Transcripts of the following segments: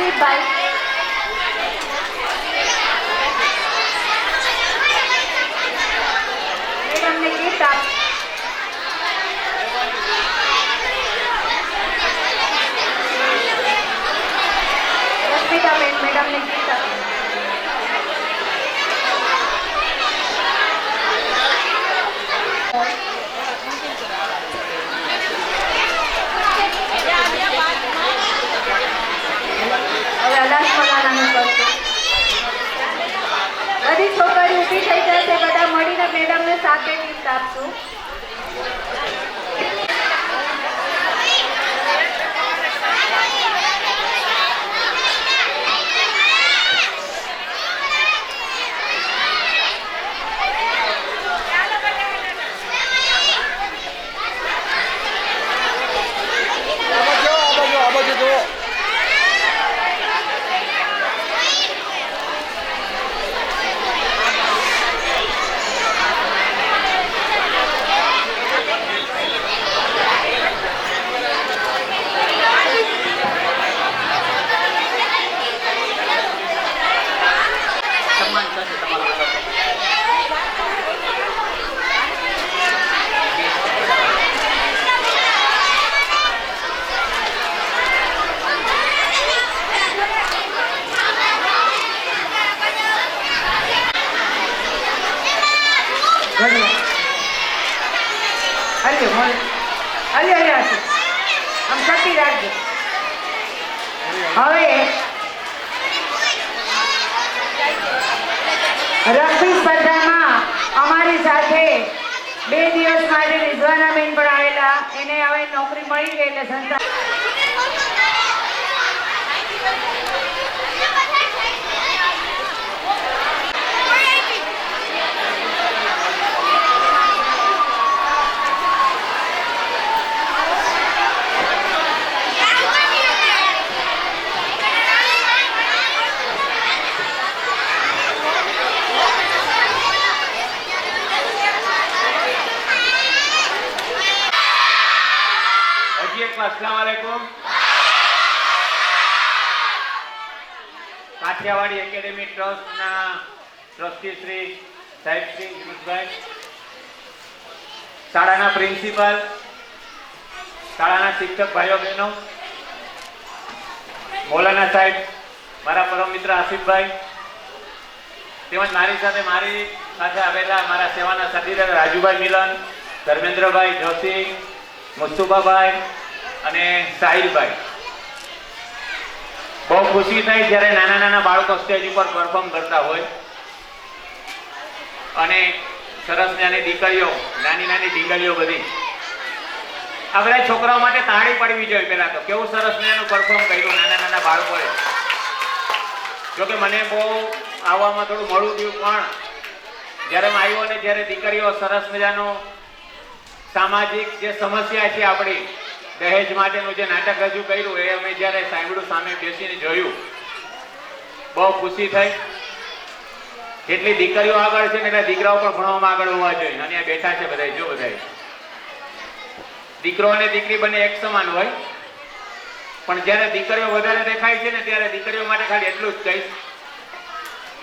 આસિફભાઈ. મેડમને gift આપ. રશ્મિતાબેન મેડમને gift આપ. હવે અલાસ મલાનાનું કરશું. બધી છોકરીઓ ઊભી થઈ જશે. બધા મળીને મેડમને સાથે ગિફ્ટ આપશું. આમ શક્તિ રાખજો. હવે રગ્બી સ્પર્ધામાં અમારી સાથે 2 દિવસ માટે રિઝવાનાબેન પણ આવેલા. એને હવે નોકરી મળી ગઈ એટલે સંસ્થા अस्सलामुअलैकुम. કાઠિયાવાડી એકેડેમી ટ્રસ્ટના ટ્રસ્ટી શ્રી સાહેબ શ્રી યુનુસભાઈ, શાળાના પ્રિન્સિપાલ, શાળાના શિક્ષક ભાઈઓ બહેનો, મૌલાના સાહેબ, મારા પરમ મિત્ર આસિફભાઈ, તેમજ મારી સાથે આવેલા મારા સેવાના સાથીદાર રાજુભાઈ મિલન, ધર્મેન્દ્રભાઈ જોશી, મુસ્તુફાભાઈ અને સાહિલભાઈ. બહુ ખુશી થઈ જ્યારે નાના નાના બાળકો સ્ટેજ ઉપર પરફોર્મ કરતા હોય અને સરસ નાની દીકરીઓ, નાની નાની ઢીંગલીઓ બધી. આ બધા છોકરાઓ માટે તાળી પડવી જોઈએ. પહેલા તો કેવું સરસ નાનું પરફોર્મ કર્યું નાના નાના બાળકોએ. જોકે મને બહુ આવવામાં થોડું મોડું થયું, પણ જ્યારે હું આવ્યો ને જ્યારે દીકરીઓ સરસ મજાનો સામાજિક જે સમસ્યા છે આપણી દહેજ માટેનું જે નાટક રજૂ કર્યું એ અમે જ્યારે સાંભળ્યું, સામે બેસીને જોયું, બહુ ખુશી થઈ. જેટલી દીકરીઓ આગળ છે ને એટલા દીકરાઓ પણ ભણવામાં આગળ હોવા જોઈએ. અને આ બેઠા છે બધા, જો બધા દીકરો અને દીકરી બંને એક સમાન હોય, પણ જ્યારે દીકરીઓ વધારે દેખાય છે ને ત્યારે દીકરીઓ માટે ખાલી એટલું જ કહીશ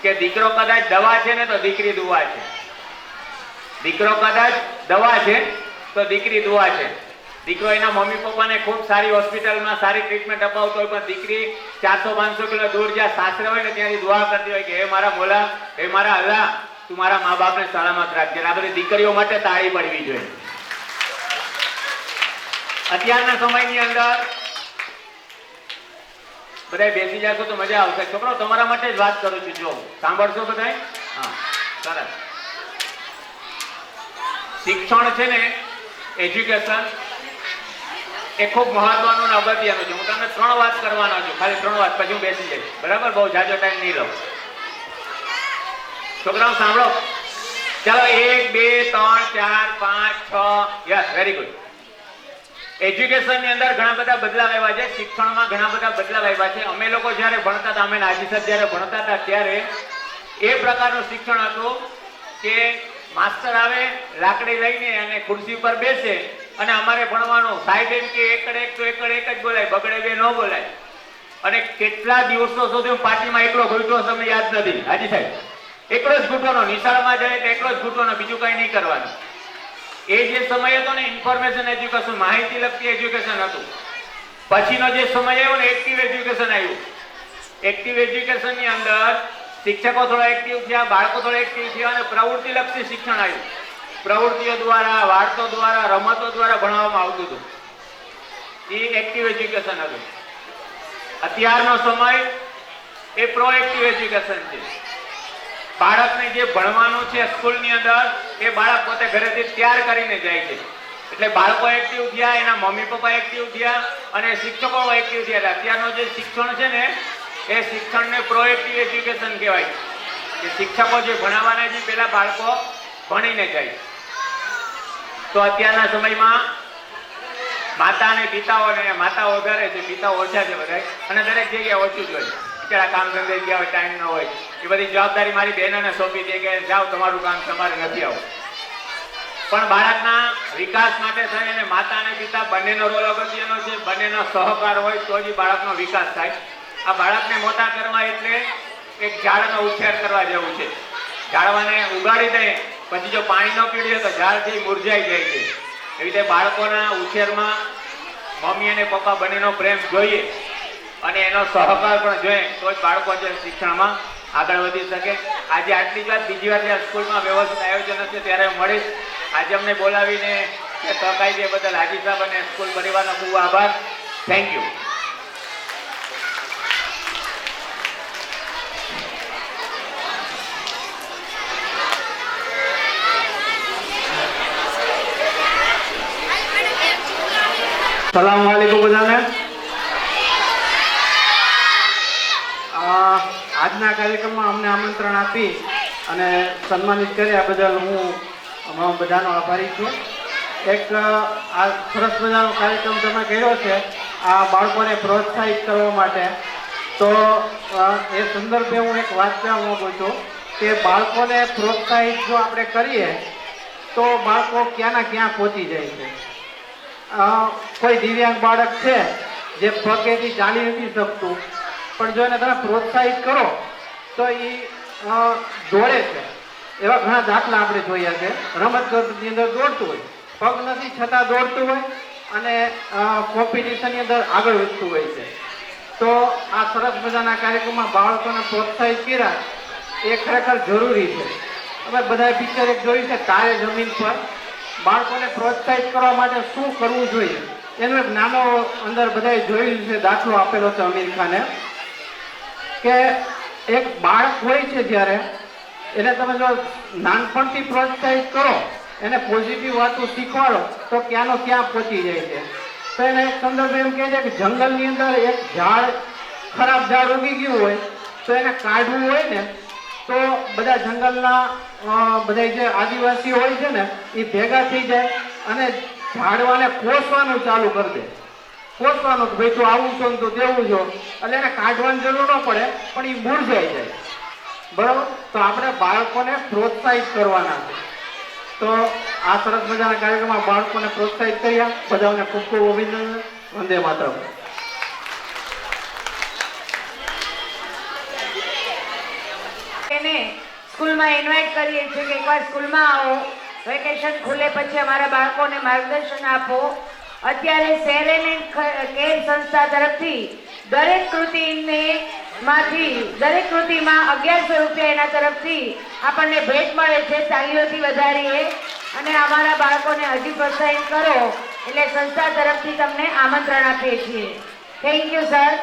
કે દીકરો કદાચ દવા છે ને તો દીકરી દુઆ છે. દીકરો કદાચ દવા છે તો દીકરી દુઆ છે. દીકરો એના મમ્મી પપ્પાને ખૂબ સારી હોસ્પિટલમાં સારી ટ્રીટમેન્ટ અપાવતો હોય, પણ દીકરી 400-500 કિલો દૂર જ્યાં સાસરે હોય ને ત્યાંથી દુઆ કરતી હોય કે હે મારા મોલા, હે મારા અલ્લાહ, તું મારા મા બાપને સલામત રાખજે. આ બધી દીકરીઓ માટે તાળી પડવી જોઈએ. અત્યારના સમયની અંદર બધા બેસી જશો તો મજા આવશે. છોકરો તમારા માટે જ વાત કરું છું, જો સાંભળશો બધા? હા, સરસ. શિક્ષણ છે ને, એજ્યુકેશન એ ખૂબ મહત્વનું અને અગત્યનું છે. હું તમને 3 વાત કરવાનો છું, ખાલી 3 વાત, પછી હું બેસી જઈશ. બરાબર? બહુ જાજો ટાઈમ નહીં લઉં. છોકરાઓ સાંભળો. ચાલો 1 2 3 4 5 6. Yes, very good. એજ્યુકેશનની અંદર ઘણા બધા બદલાવ આવ્યા છે. શિક્ષણમાં ઘણા બધા બદલાવ આવ્યા છે. અમે લોકો જ્યારે ભણતા હતા, અમે નાજી સર જ્યારે ભણતા હતા ત્યારે એ પ્રકારનું શિક્ષણ હતું કે માસ્ટર આવે, લાકડી લઈને અને ખુરશી ઉપર બેસે અને અમારે ભણવાનું. સાહેબ એમ કે એકડ એક તો એકડ એક જ બોલાય, બગડે બે ન બોલાય. અને કેટલા દિવસો સુધી હું પાર્ટીમાં એકલો ઘૂંટો તમને યાદ નથી. હાજી સાહેબ, એકલો જ ઘૂંટવાનો, નિશાળમાં જાય એટલે એકલો જ ઘૂંટવાનો, બીજું કઈ નહીં કરવાનું. એ જે સમય હતો ને ઇન્ફોર્મેશન એજ્યુકેશન, માહિતી લગતી એજ્યુકેશન હતું. પછીનો જે સમય આવ્યો ને એક્ટિવ એજ્યુકેશન આવ્યું. એક્ટિવ એજ્યુકેશન ની અંદર શિક્ષકો થોડા એક્ટિવ થયા, બાળકો થોડા એક્ટિવ થયા અને પ્રવૃત્તિ લક્ષી શિક્ષણ આવ્યું. પ્રવૃત્તિઓ દ્વારા, વાર્તો દ્વારા, રમતો દ્વારા ભણાવવામાં આવતું હતું. એ એક્ટિવ એજ્યુકેશન હતું. અત્યારનો સમય એ પ્રોએક્ટિવ એજ્યુકેશન છે. બાળકને જે ભણવાનું છે સ્કૂલની અંદર એ બાળક પોતે ઘરેથી તૈયાર કરીને જાય છે. એટલે બાળકો એક્ટિવ થયા, એના મમ્મી પપ્પા એક્ટિવ થયા અને શિક્ષકો એક્ટિવ થયા. અત્યારનો જે શિક્ષણ છે ને એ શિક્ષણને પ્રોએક્ટિવ એજ્યુકેશન કહેવાય. કે શિક્ષકો જે ભણાવવાના છે પેલા બાળકો ભણીને જાય. તો અત્યારના સમયમાં માતા અને પિતાઓને, માતાઓ વધારે છે, પિતાઓ ઓછા છે બધા, અને દરેક જગ્યાએ ઓછું જ હોય. બિચારા કામ ધંધે ગયા હોય, ટાઈમ ન હોય, એ બધી જવાબદારી મારી બહેનોને સોંપી દે કે જાઓ તમારું કામ, તમારે નથી આવું. પણ બાળકના વિકાસ માટે થાય અને માતા અને પિતા બંનેનો રોલ અગત્યનો છે. બંનેનો સહકાર હોય તો જ બાળકનો વિકાસ થાય. આ બાળકને મોટા કરવા એટલે એક ઝાડનો ઉછેર કરવા જેવું છે. ઝાડવાને ઉગાડી દે પછી જો પાણી ન પીડીએ તો ઝાડ છે મુરઝાઈ જાય છે. એવી રીતે બાળકોના ઉછેરમાં મમ્મી અને પપ્પા બંનેનો પ્રેમ જોઈએ અને એનો સહકાર પણ જોઈએ તો જ બાળકો છે શિક્ષણમાં આગળ વધી શકે. આજે આટલી જ વાત, બીજી વાર જ્યારે સ્કૂલમાં વ્યવસ્થિત આયોજન હશે ત્યારે મળીશ. આજે અમને બોલાવીને તક આપી એ બદલ હાજી સાહેબ અને સ્કૂલ પરિવારનો ખૂબ આભાર. Thank you. સલામ વાલેકુમ બધાને. આજના કાર્યક્રમમાં અમને આમંત્રણ આપી અને સન્માનિત કર્યા બદલ હું બધાનો આભારી છું. એક આ સરસ મજાનો કાર્યક્રમ તમે કર્યો છે આ બાળકોને પ્રોત્સાહિત કરવા માટે. તો એ સંદર્ભે હું એક વાત કહેવા માગું છું કે બાળકોને પ્રોત્સાહિત જો આપણે કરીએ તો બાળકો ક્યાંના ક્યાં પહોંચી જાય છે. કોઈ દિવ્યાંગ બાળક છે જે પગેથી ચાલી નથી શકતું, પણ જો એને તમે પ્રોત્સાહિત કરો તો એ દોડે છે. એવા ઘણા દાખલા આપણે જોયા છે. રમતગમતની અંદર દોડતું હોય, પગ નથી છતાં દોડતું હોય અને કોમ્પિટિશનની અંદર આગળ વધતું હોય છે. તો આ સરસ મજાના કાર્યક્રમમાં બાળકોને પ્રોત્સાહિત કર્યા એ ખરેખર જરૂરી છે. અમે બધાએ પિક્ચર એક જોયું છે તારે જમીન પર. બાળકોને પ્રોત્સાહિત કરવા માટે શું કરવું જોઈએ એનો એક નાનો અંદર બધાએ જોયેલું છે દાખલો આપેલો છે આમિર ખાને કે એક બાળક હોય છે જ્યારે એને તમે જો નાનપણથી પ્રોત્સાહિત કરો, એને પોઝિટિવ વાતો શીખવાડો તો ક્યાંનો ક્યાં પહોંચી જાય છે. તો એને એક સંદર્ભ એમ કહે છે કે જંગલની અંદર એક ઝાડ, ખરાબ ઝાડ ઉગી ગયું હોય તો એને કાઢવું હોય ને તો બધા જંગલના બધા જે આદિવાસીઓ હોય છે ને એ ભેગા થઈ જાય અને ઝાડવાને કોસવાનું ચાલુ કરી દે. કોસવાનું કે ભાઈ તું આવું છો ને તું તેવું છો, એટલે એને કાઢવાની જરૂર ન પડે પણ એ મૂળજાઈ જાય. બરાબર? તો આપણે બાળકોને પ્રોત્સાહિત કરવાના છે. તો આ સરસ મજાના કાર્યક્રમમાં બાળકોને પ્રોત્સાહિત કર્યા. બધાને ખૂબ ખૂબ અભિનંદન. વંદે માતરમ. એને સ્કૂલમાં ઇન્વાઇટ કરીએ છીએ કે એકવાર સ્કૂલમાં આવો, વેકેશન ખુલે પછી અમારા બાળકોને માર્ગદર્શન આપો. અત્યારે સેરેન એન્ડ કેર સંસ્થા તરફથી દરેક કૃતિમાં 1100 રૂપિયા એના તરફથી આપણને ભેટ મળે છે. તાલીઓથી વધારીએ અને અમારા બાળકોને હજી પ્રોત્સાહિત કરો એટલે સંસ્થા તરફથી તમને આમંત્રણ આપીએ છીએ. Thank you sir.